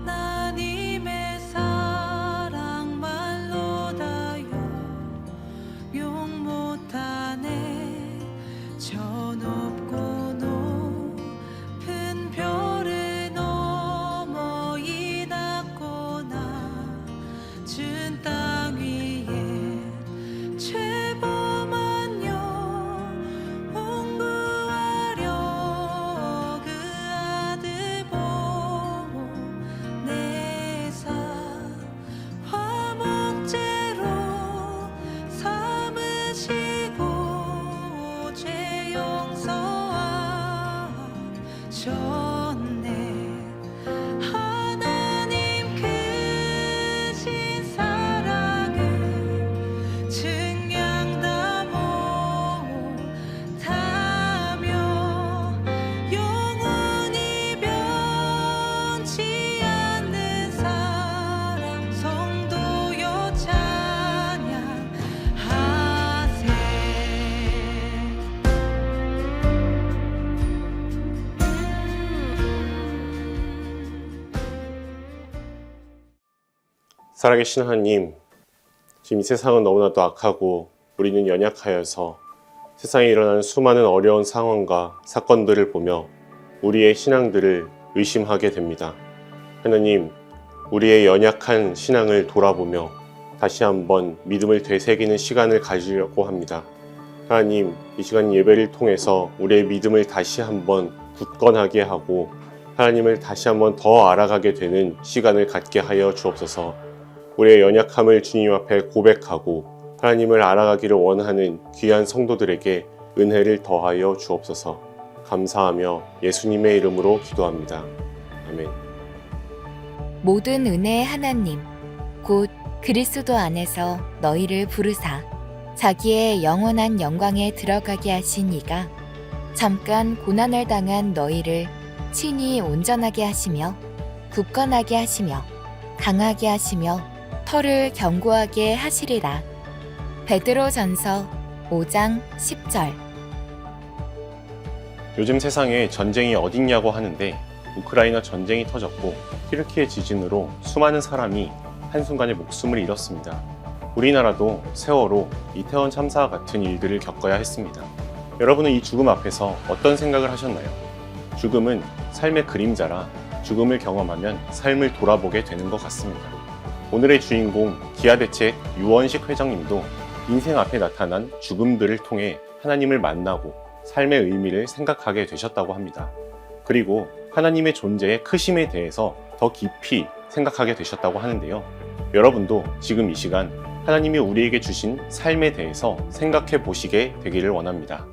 하나님의 사랑 말로 다 용 못하네. 저 높고 높은 별을 넘어 이 낮고 낮은 땅 위에 죄범한 영혼 구하려 그 아들 보내사 화목제로 삼으시고 죄 용서하셨네. 하나님 크신 사랑을 증량다 못하며 영원히 변치 않는 사랑 성도여 찬양하세. 살아계신 하나님, 지금 이 세상은 너무나도 악하고 우리는 연약하여서 세상에 일어나는 수많은 어려운 상황과 사건들을 보며 우리의 신앙들을 의심하게 됩니다. 하나님, 우리의 연약한 신앙을 돌아보며 다시 한번 믿음을 되새기는 시간을 가지려고 합니다. 하나님, 이 시간 예배를 통해서 우리의 믿음을 다시 한번 굳건하게 하고 하나님을 다시 한번 더 알아가게 되는 시간을 갖게 하여 주옵소서. 우리의 연약함을 주님 앞에 고백하고 하나님을 알아가기를 원하는 귀한 성도들에게 은혜를 더하여 주옵소서. 감사하며 예수님의 이름으로 기도합니다. 아멘. 모든 은혜의 하나님 곧 그리스도 안에서 너희를 부르사 자기의 영원한 영광에 들어가게 하신 이가 잠깐 고난을 당한 너희를 친히 온전하게 하시며 굳건하게 하시며 강하게 하시며 터를 견고하게 하시리라. 베드로전서 5장 10절. 요즘 세상에 전쟁이 어딨냐고 하는데 우크라이나 전쟁이 터졌고 튀르키예 지진으로 수많은 사람이 한순간에 목숨을 잃었습니다. 우리나라도 세월호, 이태원 참사와 같은 일들을 겪어야 했습니다. 여러분은 이 죽음 앞에서 어떤 생각을 하셨나요? 죽음은 삶의 그림자라 죽음을 경험하면 삶을 돌아보게 되는 것 같습니다. 오늘의 주인공 기아대책 유원식 회장님도 인생 앞에 나타난 죽음들을 통해 하나님을 만나고 삶의 의미를 생각하게 되셨다고 합니다. 그리고 하나님의 존재의 크심에 대해서 더 깊이 생각하게 되셨다고 하는데요. 여러분도 지금 이 시간 하나님이 우리에게 주신 삶에 대해서 생각해 보시게 되기를 원합니다.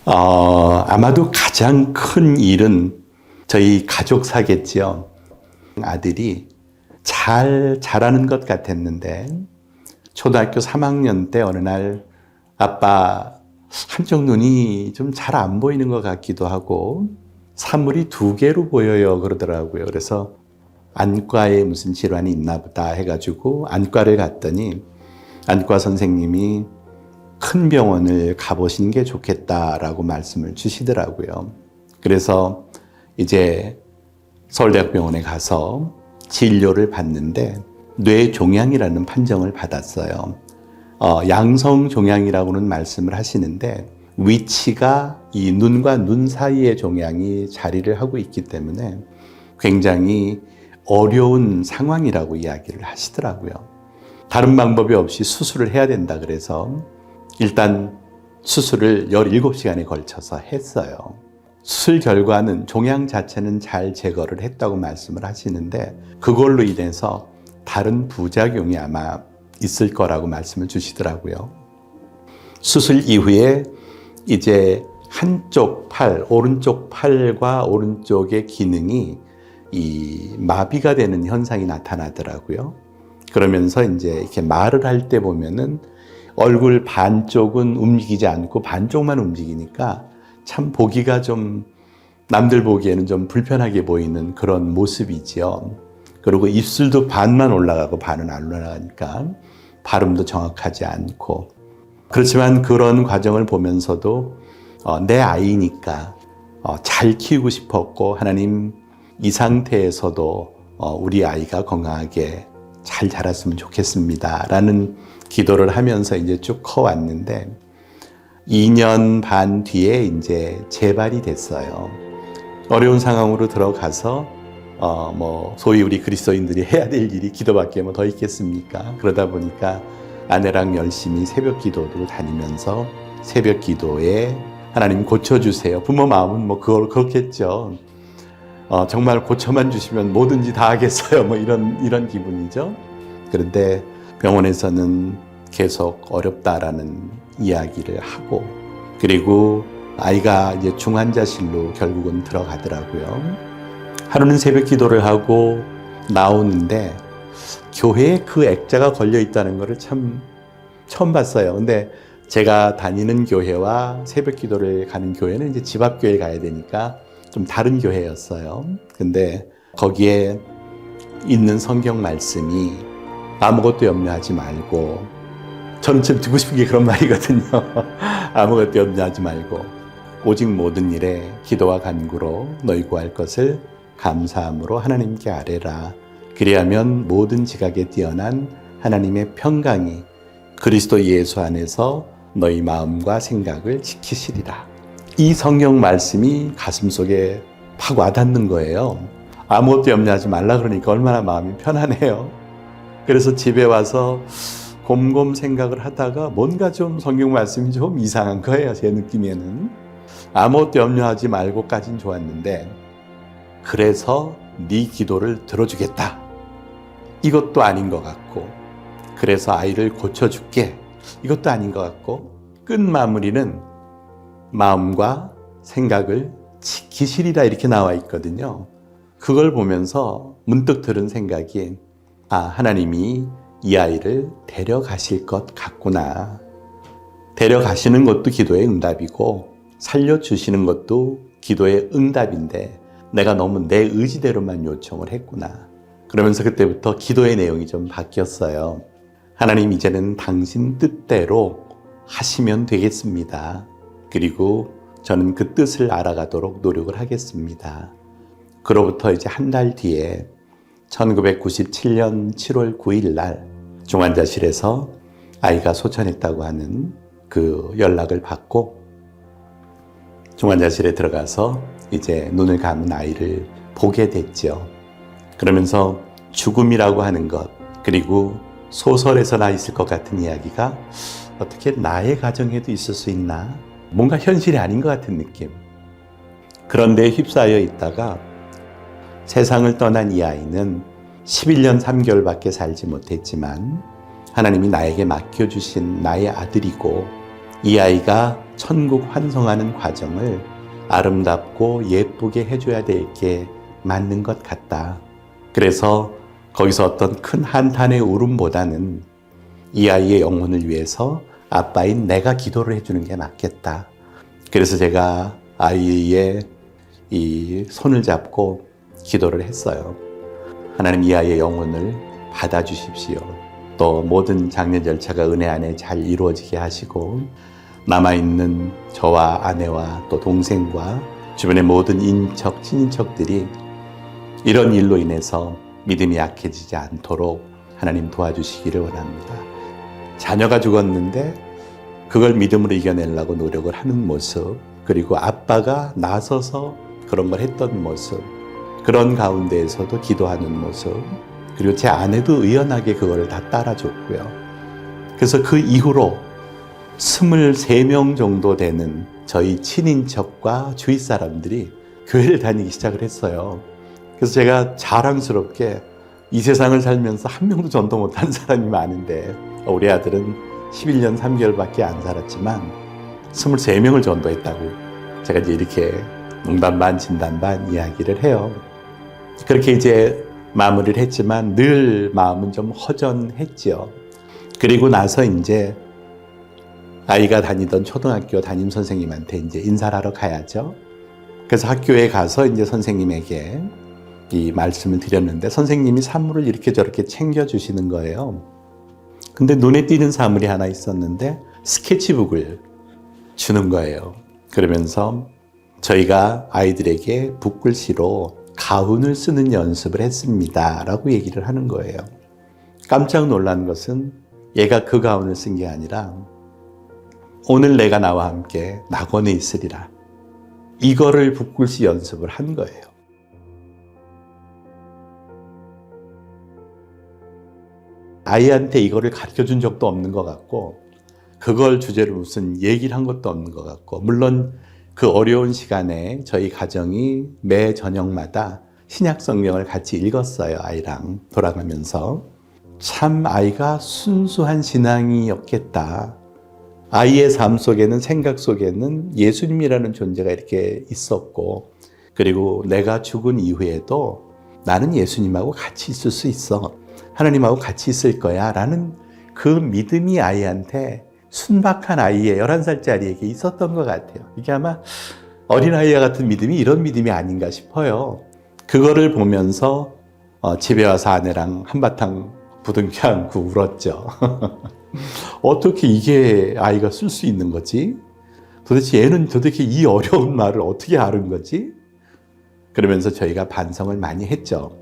아마도 가장 큰 일은 저희 가족사겠지요. 아들이 잘 자라는 것 같았는데 초등학교 3학년 때 어느 날 아빠 한쪽 눈이 좀 잘 안 보이는 것 같기도 하고 사물이 2개로 보여요 그러더라고요. 그래서 안과에 무슨 질환이 있나 보다 해가지고 안과를 갔더니 안과 선생님이 큰 병원을 가보시는 게 좋겠다라고 말씀을 주시더라고요. 그래서 이제 서울대학병원에 가서 진료를 받는데 뇌종양이라는 판정을 받았어요. 양성종양이라고는 말씀을 하시는데 위치가 이 눈과 눈 사이의 종양이 자리를 하고 있기 때문에 굉장히 어려운 상황이라고 이야기를 하시더라고요. 다른 방법이 없이 수술을 해야 된다 그래서 일단 수술을 17시간에 걸쳐서 했어요. 수술 결과는 종양 자체는 잘 제거를 했다고 말씀을 하시는데 그걸로 인해서 다른 부작용이 아마 있을 거라고 말씀을 주시더라고요. 수술 이후에 이제 한쪽 팔, 오른쪽 팔과 오른쪽의 기능이 이 마비가 되는 현상이 나타나더라고요. 그러면서 이제 이렇게 말을 할 때 보면은 얼굴 반쪽은 움직이지 않고 반쪽만 움직이니까 참 보기가 좀 남들 보기에는 좀 불편하게 보이는 그런 모습이지요. 그리고 입술도 반만 올라가고 반은 안 올라가니까 발음도 정확하지 않고 그렇지만 그런 과정을 보면서도 내 아이니까 잘 키우고 싶었고 하나님 이 상태에서도 우리 아이가 건강하게 잘 자랐으면 좋겠습니다 라는 기도를 하면서 이제 쭉 커왔는데 2년 반 뒤에 이제 재발이 됐어요. 어려운 상황으로 들어가서 소위 우리 그리스도인들이 해야 될 일이 기도밖에 뭐 더 있겠습니까? 그러다 보니까 아내랑 열심히 새벽 기도도 다니면서 새벽 기도에 하나님 고쳐주세요. 부모 마음은 뭐 그걸 그렇겠죠. 정말 고쳐만 주시면 뭐든지 다 하겠어요. 뭐 이런 기분이죠. 그런데 병원에서는 계속 어렵다라는 이야기를 하고 그리고 아이가 이제 중환자실로 결국은 들어가더라고요. 하루는 새벽 기도를 하고 나오는데 교회에 그 액자가 걸려 있다는 것을 참 처음 봤어요. 근데 제가 다니는 교회와 새벽 기도를 가는 교회는 이제 집 앞 교회 가야 되니까 좀 다른 교회였어요. 근데 거기에 있는 성경 말씀이 아무것도 염려하지 말고, 저는 좀 듣고 싶은 게 그런 말이거든요. 아무것도 염려하지 말고 오직 모든 일에 기도와 간구로 너희 구할 것을 감사함으로 하나님께 아뢰라. 그리하면 모든 지각에 뛰어난 하나님의 평강이 그리스도 예수 안에서 너희 마음과 생각을 지키시리라. 이 성경 말씀이 가슴속에 팍 와닿는 거예요. 아무것도 염려하지 말라 그러니까 얼마나 마음이 편하네요. 그래서 집에 와서 곰곰 생각을 하다가 뭔가 좀 성경 말씀이 좀 이상한 거예요. 제 느낌에는. 아무것도 염려하지 말고까진 좋았는데 그래서 네 기도를 들어주겠다. 이것도 아닌 것 같고 그래서 아이를 고쳐줄게. 이것도 아닌 것 같고 끝 마무리는 마음과 생각을 지키시리라 이렇게 나와 있거든요. 그걸 보면서 문득 들은 생각이 하나님이 이 아이를 데려가실 것 같구나. 데려가시는 것도 기도의 응답이고 살려주시는 것도 기도의 응답인데 내가 너무 내 의지대로만 요청을 했구나. 그러면서 그때부터 기도의 내용이 좀 바뀌었어요. 하나님 이제는 당신 뜻대로 하시면 되겠습니다. 그리고 저는 그 뜻을 알아가도록 노력을 하겠습니다. 그로부터 이제 한 달 뒤에 1997년 7월 9일 날 중환자실에서 아이가 소천했다고 하는 그 연락을 받고 중환자실에 들어가서 이제 눈을 감은 아이를 보게 됐죠. 그러면서 죽음이라고 하는 것, 그리고 소설에서나 있을 것 같은 이야기가 어떻게 나의 가정에도 있을 수 있나? 뭔가 현실이 아닌 것 같은 느낌. 그런데 휩싸여 있다가 세상을 떠난 이 아이는 11년 3개월밖에 살지 못했지만 하나님이 나에게 맡겨주신 나의 아들이고 이 아이가 천국 환송하는 과정을 아름답고 예쁘게 해줘야 될 게 맞는 것 같다. 그래서 거기서 어떤 큰 한탄의 울음보다는 이 아이의 영혼을 위해서 아빠인 내가 기도를 해주는 게 맞겠다. 그래서 제가 아이의 이 손을 잡고 기도를 했어요. 하나님 이 아이의 영혼을 받아주십시오. 또 모든 장례 절차가 은혜 안에 잘 이루어지게 하시고 남아있는 저와 아내와 또 동생과 주변의 모든 인척, 친인척들이 이런 일로 인해서 믿음이 약해지지 않도록 하나님 도와주시기를 원합니다. 자녀가 죽었는데 그걸 믿음으로 이겨내려고 노력을 하는 모습, 그리고 아빠가 나서서 그런 걸 했던 모습, 그런 가운데에서도 기도하는 모습, 그리고 제 아내도 의연하게 그거를 다 따라줬고요. 그래서 그 이후로 23명 정도 되는 저희 친인척과 주위 사람들이 교회를 다니기 시작을 했어요. 그래서 제가 자랑스럽게 이 세상을 살면서 한 명도 전도 못한 사람이 많은데 우리 아들은 11년 3개월밖에 안 살았지만 23명을 전도했다고 제가 이제 이렇게 농담 반 진담 반 이야기를 해요. 그렇게 이제 마무리를 했지만 늘 마음은 좀 허전했죠. 그리고 나서 이제 아이가 다니던 초등학교 담임 선생님한테 이제 인사를 하러 가야죠. 그래서 학교에 가서 이제 선생님에게 이 말씀을 드렸는데 선생님이 사물을 이렇게 저렇게 챙겨주시는 거예요. 근데 눈에 띄는 사물이 하나 있었는데 스케치북을 주는 거예요. 그러면서 저희가 아이들에게 붓글씨로 가훈을 쓰는 연습을 했습니다 라고 얘기를 하는 거예요. 깜짝 놀란 것은 얘가 그 가훈을 쓴 게 아니라 오늘 내가 나와 함께 낙원에 있으리라, 이거를 붓글씨 연습을 한 거예요. 아이한테 이거를 가르쳐 준 적도 없는 것 같고, 그걸 주제로 무슨 얘기를 한 것도 없는 것 같고, 물론 그 어려운 시간에 저희 가정이 매 저녁마다 신약 성경을 같이 읽었어요. 아이랑 돌아가면서. 참 아이가 순수한 신앙이었겠다. 아이의 삶 속에는, 생각 속에는 예수님이라는 존재가 이렇게 있었고, 그리고 내가 죽은 이후에도 나는 예수님하고 같이 있을 수 있어, 하나님하고 같이 있을 거야 라는 그 믿음이 아이한테, 순박한 아이의 11살짜리에게 있었던 것 같아요. 이게 아마 어린아이와 같은 믿음이 이런 믿음이 아닌가 싶어요. 그거를 보면서 집에 와서 아내랑 한바탕 부둥켜 안고 울었죠. 어떻게 이게 아이가 쓸 수 있는 거지? 도대체 얘는 도대체 이 어려운 말을 어떻게 아는 거지? 그러면서 저희가 반성을 많이 했죠.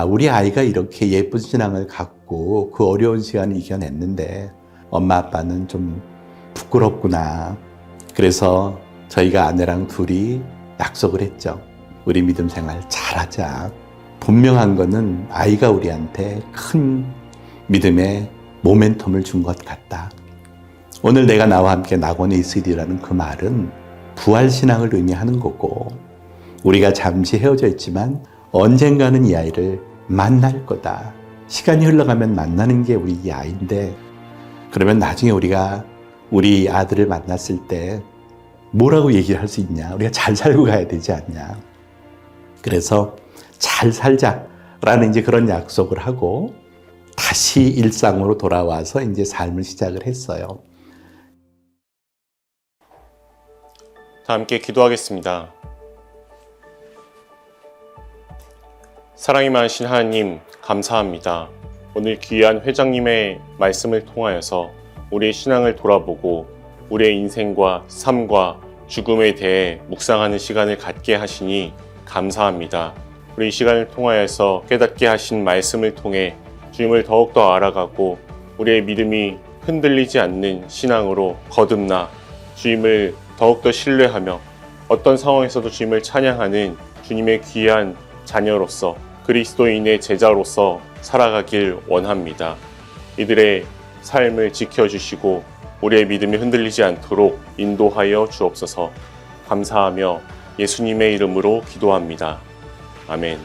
우리 아이가 이렇게 예쁜 신앙을 갖고 그 어려운 시간을 이겨냈는데 엄마 아빠는 좀 부끄럽구나. 그래서 저희가 아내랑 둘이 약속을 했죠. 우리 믿음 생활 잘하자. 분명한 거는 아이가 우리한테 큰 믿음의 모멘텀을 준 것 같다. 오늘 내가 나와 함께 낙원에 있으리라는 그 말은 부활신앙을 의미하는 거고, 우리가 잠시 헤어져 있지만 언젠가는 이 아이를 만날 거다. 시간이 흘러가면 만나는 게 우리 이 아이인데, 그러면 나중에 우리가 우리 아들을 만났을 때 뭐라고 얘기를 할 수 있냐? 우리가 잘 살고 가야 되지 않냐? 그래서 잘 살자라는 이제 그런 약속을 하고 다시 일상으로 돌아와서 이제 삶을 시작을 했어요. 다 함께 기도하겠습니다. 사랑이 많으신 하나님, 감사합니다. 오늘 귀한 회장님의 말씀을 통하여서 우리의 신앙을 돌아보고 우리의 인생과 삶과 죽음에 대해 묵상하는 시간을 갖게 하시니 감사합니다. 우리 이 시간을 통하여서 깨닫게 하신 말씀을 통해 주님을 더욱더 알아가고 우리의 믿음이 흔들리지 않는 신앙으로 거듭나 주님을 더욱더 신뢰하며 어떤 상황에서도 주님을 찬양하는 주님의 귀한 자녀로서, 그리스도인의 제자로서 살아가길 원합니다. 이들의 삶을 지켜주시고 우리의 믿음이 흔들리지 않도록 인도하여 주옵소서. 감사하며 예수님의 이름으로 기도합니다. 아멘.